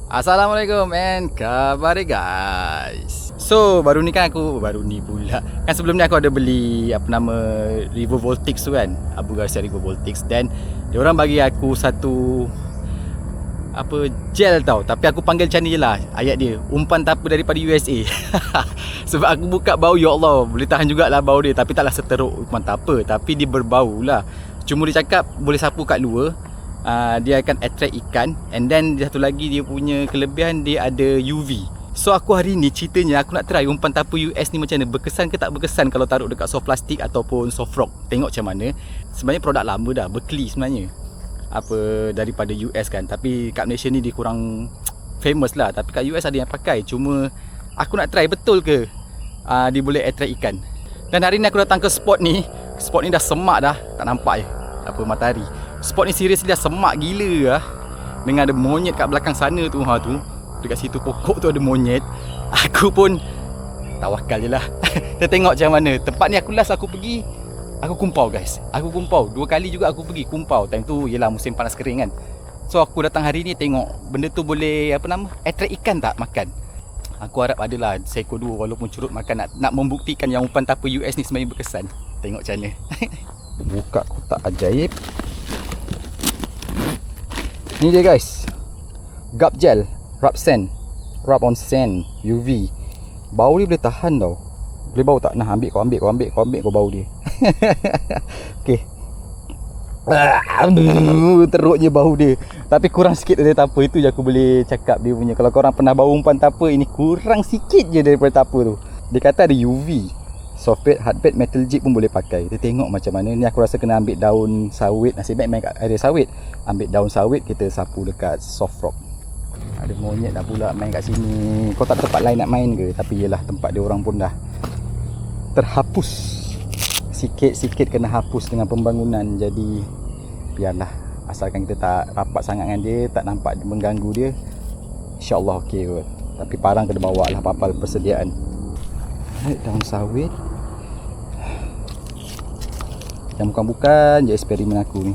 Assalamualaikum and khabar guys. So baru ni pula kan sebelum ni aku ada beli River Voltix tu kan, Abu Garcia River Voltix. Dan diorang bagi aku satu gel tau, tapi aku panggil macam ni je lah ayat dia, umpan tapa daripada USA. Sebab aku buka bau, ya Allah, boleh tahan jugalah bau dia, tapi taklah seteruk umpan tapa, tapi dia berbau lah. Cuma dia cakap boleh sapu kat luar, dia akan attract ikan. And then satu lagi dia punya kelebihan, dia ada UV. So aku hari ni ceritanya aku nak try umpan tapa US ni macam mana, berkesan ke tak berkesan kalau taruh dekat soft plastik ataupun soft rock. Tengok macam mana. Sebenarnya produk lama dah, Berkeley sebenarnya, daripada US kan, tapi kat Malaysia ni dia kurang famous lah. Tapi kat US ada yang pakai. Cuma aku nak try betul ke dia boleh attract ikan. Dan hari ni aku datang ke spot ni. Spot ni dah semak dah, tak nampak matahari. Spot ni serius dia semak gila lah. Dengan ada monyet kat belakang sana tu, dekat situ pokok tu ada monyet. Aku pun tawakal je lah. Kita tengok macam mana. Tempat ni aku pergi, aku kumpau guys. Aku kumpau 2 kali juga aku pergi kumpau. Time tu yelah musim panas kering kan. So aku datang hari ni tengok benda tu boleh attract ikan tak makan. Aku harap adalah seekor 2 walaupun curut makan, nak membuktikan yang umpan tapa US ni sebenarnya berkesan. Tengok macam mana. Buka kotak ajaib. Ni dia guys, Gap Gel Rub Sand, Rub on Sand UV. Bau dia boleh tahan tau. Boleh bau tak? Nah, ambil kau bau dia. Okay. Teruknya bau dia. Tapi kurang sikit dari tapa. Itu je aku boleh cakap dia punya. Kalau korang pernah bau umpan tapa, ini kurang sikit je daripada tapa tu. Dia kata ada UV. Softbait, hardbait, metal jig pun boleh pakai. Kita tengok macam mana. Ni aku rasa kena ambil daun sawit. Nasib baik main kat area sawit. Ambil daun sawit, kita sapu dekat soft rock. Ada monyet dah pula main kat sini. Kau tak ada tempat lain nak main ke? Tapi yelah, tempat dia orang pun dah terhapus. Sikit-sikit kena hapus dengan pembangunan. Jadi biarlah, asalkan kita tak rapat sangat dengan dia, tak nampak mengganggu dia, InsyaAllah okey kot. Tapi parang kena bawa lah papal persediaan. Daun sawit. Yang bukan-bukan je eksperimen aku ni.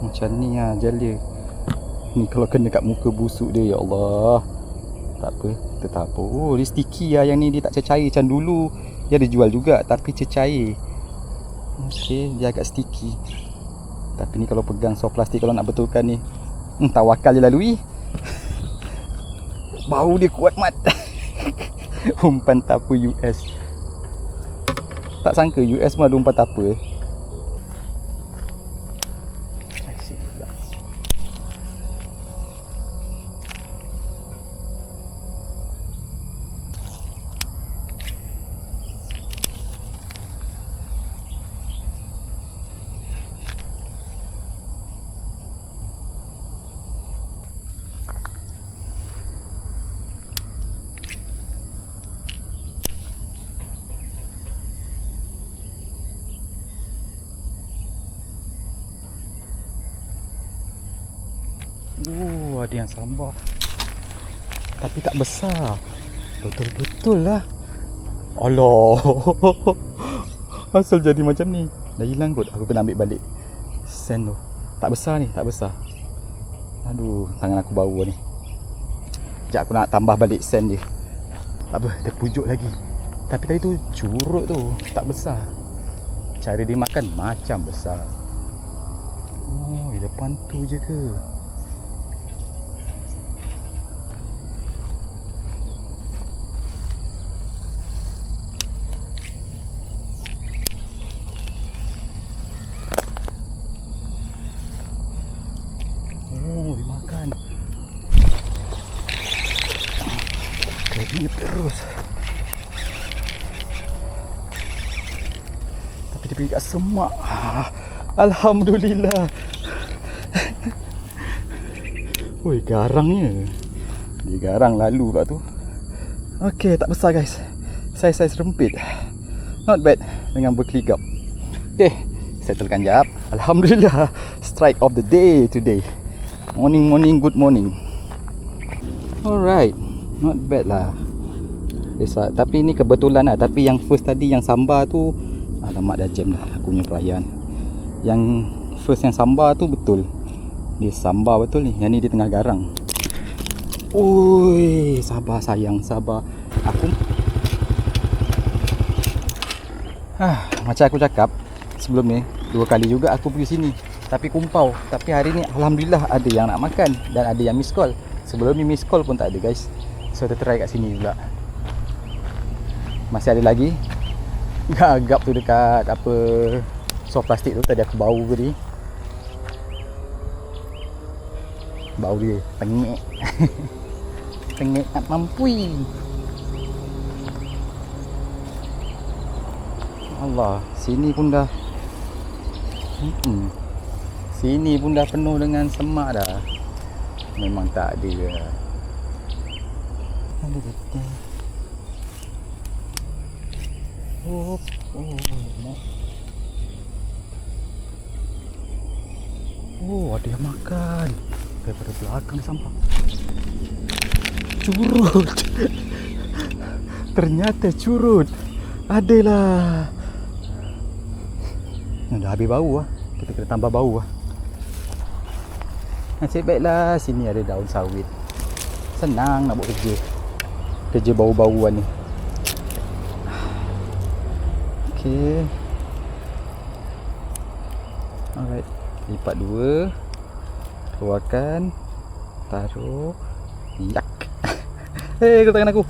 Macam ni lah gel dia. Ni kalau kena kat muka busuk dia, ya Allah. Tak apa, kita tak apa. Oh, dia sticky lah yang ni. Dia tak cecair macam dulu. Dia ada jual juga, tapi cecair. Okey, dia agak sticky. Tapi ni kalau pegang soft plastik, kalau nak betulkan ni, tawakal je lalui. Bau dia kuat mat. Umpan tapa US. Tak sangka US pun ada umpan tapa. Ada yang sambar, tapi tak besar. Betul-betul lah. Allah. Asal jadi macam ni. Dah hilang kot. Aku kena ambil balik sand tu. Tak besar ni, tak besar. Aduh, tangan aku bau ni. Sekejap aku nak tambah balik sand dia. Tak apa, terpujuk lagi. Tapi tadi tu curut tu, tak besar. Cara dia makan macam besar. Oh, depan tu je ke? Oh, dia makan. Kaya terus. Tapi dia pergi kat semak. Alhamdulillah. Oi, garangnya. Dia garang lalu pula tu. Okey, tak besar guys. Saiz-saiz rempit. Not bad dengan Berkeley Gap. Okey, settlekan jap. Alhamdulillah. Strike of the day today. Morning, good morning. Alright, not bad lah. Tapi ni kebetulan lah. Tapi yang first tadi, yang sambar tu, alamak dah jam dah aku punya perayaan. Yang first yang sambar tu betul. Dia sambar betul ni. Yang ni dia tengah garang. Oi, sabar sayang, sabar. Aku macam aku cakap sebelum ni, 2 kali juga aku pergi sini tapi kumpau. Tapi hari ni alhamdulillah ada yang nak makan dan ada yang miss call. Sebelum ni miss call pun tak ada guys. So kita try kat sini pula. Masih ada lagi. Gagap tu dekat apa soft plastik tu tadi aku bau tadi. Bau dia tengik. Tengik tak mampui. Allah, sini pun dah sini pun dah penuh dengan semak dah. Memang tak ada lah. Ada yang makan. Daripada belakang sampah. Curut. Ternyata curut. Adalah. Dah habis bau lah. Kita kena tambah bau lah. Nasib baiklah sini ada daun sawit. Senang nak buat kerja. Kerja bau-bauan ni. Okay. Alright. Lipat 2. Keluarkan. Taruh. Yak. Hei, kau tangan aku.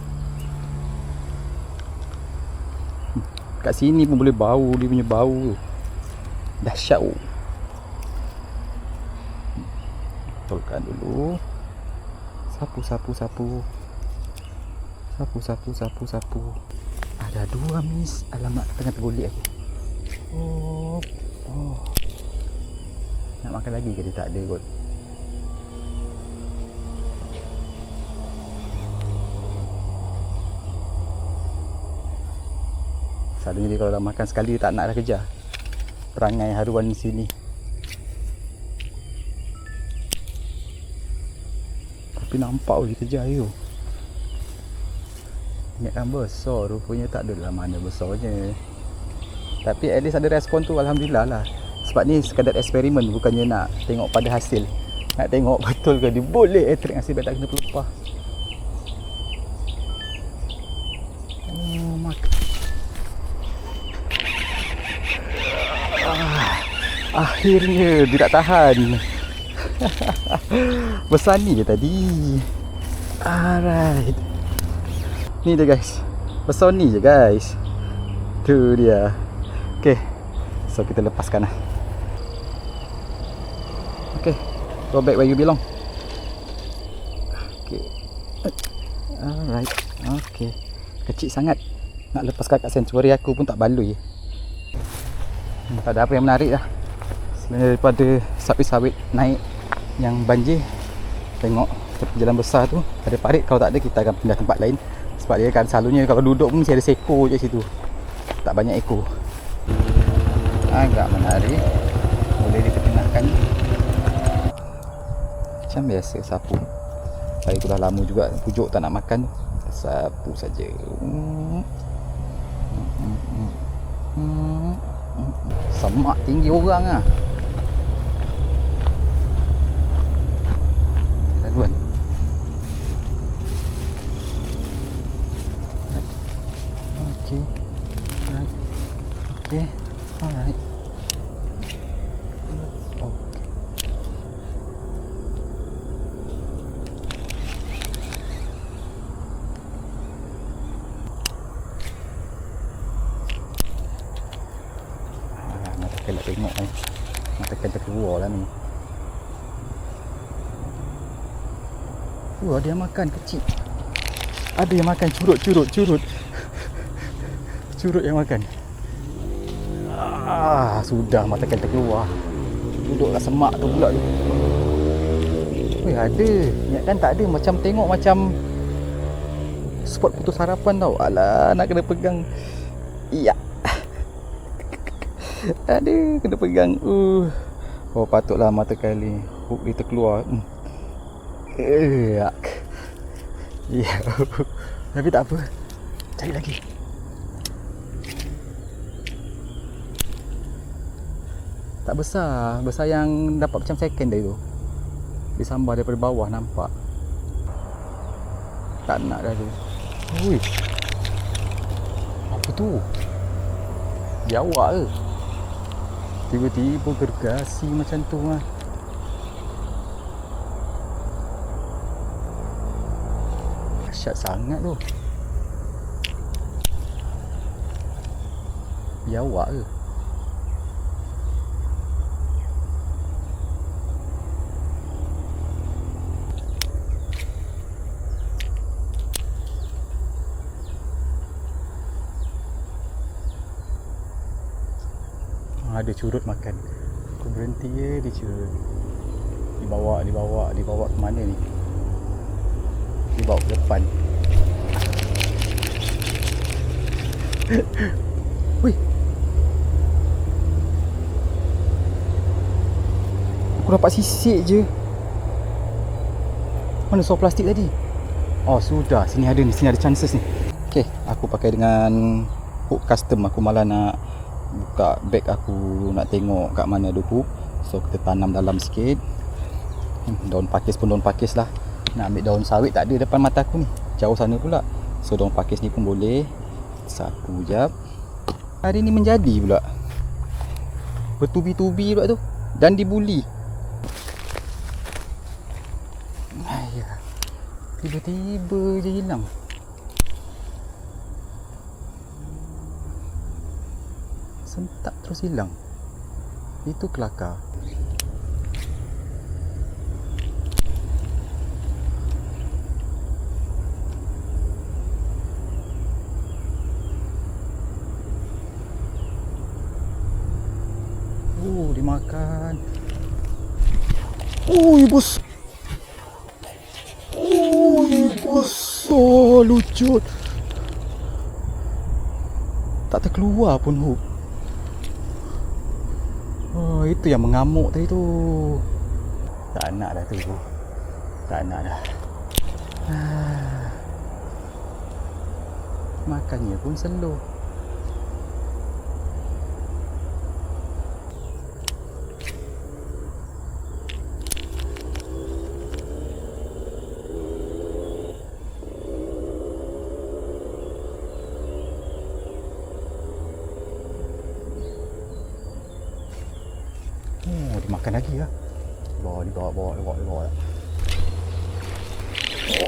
Kat sini pun boleh bau. Dia punya bau. Dahsyat. Betulkan dulu. Sapu. Sapu. Ada 2 miss. Alamak, tengah tergolek aku. Nak makan lagi ke dia? Tak ada kot. Selalunya dia kalau dah makan sekali dia tak nak dah kejar. Perangai haruan di sini. Tapi nampak dia kejar you. Ingatkan besar, rupanya tak adalah mana besarnya. Tapi at least ada respon tu, alhamdulillah lah. Sebab ni sekadar eksperimen, bukannya nak tengok pada hasil. Nak tengok betul ke dia boleh attract nasib baik tak kena pelupa. Akhirnya dia tak tahan. Besar ni je tadi. Alright. Ni dia guys. Besar ni je guys. Tu dia. Okay. So kita lepaskan lah. Okay. Go back where you belong. Okay. Alright. Okay. Kecil sangat. Nak lepaskan kat sanctuary aku pun tak baloi. Tak ada apa yang menarik lah. Selain daripada sawit-sawit naik yang banjir. Tengok jalan besar tu ada parit. Kalau tak ada kita akan pindah tempat lain. Sebab dia kan selalunya kalau duduk pun mesti ada seko je situ. Tak banyak ekor. Agak menarik. Boleh diperkenalkan. Macam biasa sapu. Saya tu dah lama juga pujuk tak nak makan. Sapu saja. Semak tinggi orang lah. Laluan. Okay. Alright. Okay. Alright. Nak tengok ni. Matakan terkeluar lah ni. Ada yang makan kecil. Ada yang makan curut. Curut yang makan. Sudah matakan terkeluar. Duduk kat semak tu pula tu. Ada. Ingatkan tak ada. Macam tengok macam spot putus harapan tau. Alah, nak kena pegang. Iya. Aduh, kena pegang. Oh, patutlah mata kali hook dia terkeluar. Ya. Tapi tak apa. Cari lagi. Tak besar. Besar yang dapat macam second dari tu. Dia sambar daripada bawah, nampak. Tak nak dah tu. Ui. Apa tu? Biawak ke? Tiba-tiba gergasi macam tu lah. Dahsyat sangat tu. Biawak ke? Ada curut makan. Aku berhenti je, dia curut. Dibawa ke mana ni? Dibawa ke depan. Wih. Aku dapat sisik je. Mana saw plastik tadi? Oh sudah, sini ada chances ni. Okay, aku pakai dengan hook custom. Aku malah nak buka bag aku, nak tengok kat mana ada hook. So kita tanam dalam sikit. Daun pakis pun daun pakis lah. Nak ambil daun sawit tak ada depan mata aku ni, jauh sana pula. So daun pakis ni pun boleh. Satu jap. Hari ni menjadi pula. Bertubi-tubi pula tu. Dan dibuli. Ayah. Tiba-tiba je hilang. Sentak terus hilang. Itu kelakar. Dimakan. Bos. Bos. Oh, lucut. Tak terkeluar pun hook. Oh, itu yang mengamuk tadi tu. Tak nak dah tu. Tak nak dah. Makannya pun slow. Dimakan lagi lah. Dibawa.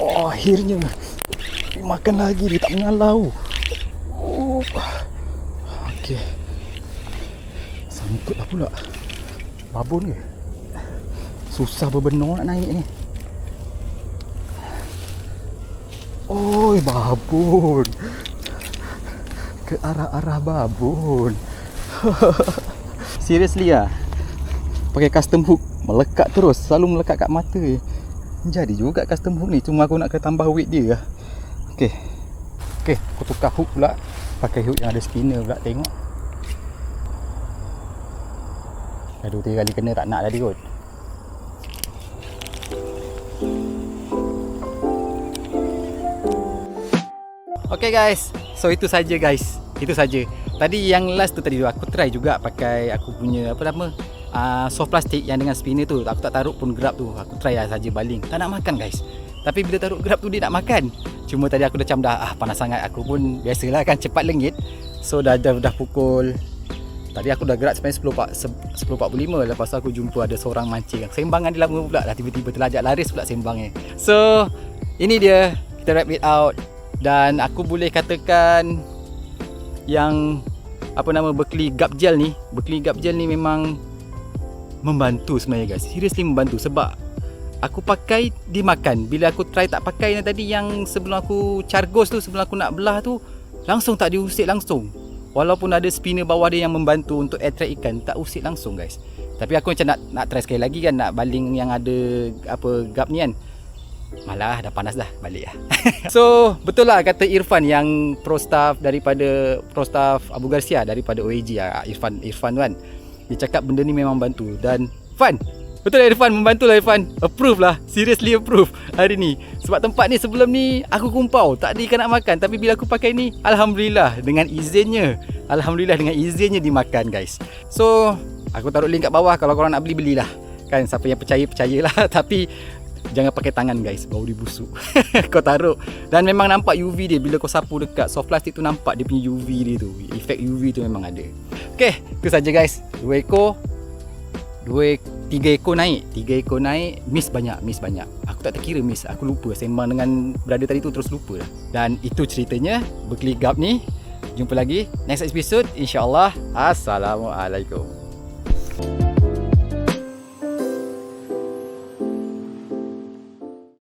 Oh, akhirnya dimakan lagi. Dia tak mengalau. Oh. Okey. Sangkut lah pula. Babon ke? Susah berbenar nak naik ni. Oi, babon. Ke arah-arah babon. Seriously lah. Pakai custom hook, melekat terus, selalu melekat kat mata. Jadi juga custom hook ni, cuma aku nak tambah weight dia. Okey, aku tukar hook pula. Pakai hook yang ada spinner pula, tengok. Dah 2-3 kali kena, tak nak tadi kot. Okay guys, so itu saja guys. Itu saja. Tadi yang last tu tadi aku try juga pakai aku punya apa nama? Soft plastik yang dengan spinner tu. Aku tak taruh pun grab tu. Aku try lah saja baling. Tak nak makan guys. Tapi bila taruh grab tu dia nak makan. Cuma tadi aku dah macam panas sangat. Aku pun biasalah kan cepat lengit. So dah pukul. Tadi aku dah gerak sebenarnya 10.45. Lepas tu aku jumpa ada seorang mancing. Sembangan dia lama pula dah, tiba-tiba terlajak laris pula sembangnya. So ini dia, kita wrap it out. Dan aku boleh katakan yang apa nama Berkeley Gap Gel ni memang membantu sebenarnya guys. Seriously membantu sebab aku pakai dimakan. Bila aku try tak pakai tadi yang sebelum aku chargos tu, sebelum aku nak belah tu, langsung tak diusik langsung. Walaupun ada spinner bawah dia yang membantu untuk attract ikan, tak usik langsung guys. Tapi aku macam nak try sekali lagi kan, nak baling yang ada apa gap ni kan. Malah dah panas dah, balik lah. So betul lah kata Irfan yang pro staff Abu Garcia daripada OAG lah, Irfan tu kan. Dia cakap benda ni memang bantu. Dan Fan, betul lah Irfan, membantu lah Irfan. Approve lah, seriously approve hari ni. Sebab tempat ni sebelum ni aku kumpau, tak ada ikan nak makan. Tapi bila aku pakai ni, Alhamdulillah dengan izinnya dimakan guys. So aku taruh link kat bawah, kalau korang nak beli, belilah. Kan siapa yang percayalah. Tapi jangan pakai tangan guys, bau dia busuk. Kau taruh dan memang nampak UV dia bila kau sapu dekat soft plastic tu, nampak dia punya UV dia tu. Efek UV tu memang ada. Okey, itu saja guys. 3 ekor naik, miss banyak. Aku tak terkira miss, aku lupa sembang dengan brother tadi tu, terus lupa lah. Dan itu ceritanya Berkeligap ni. Jumpa lagi next episode, insya-Allah. Assalamualaikum.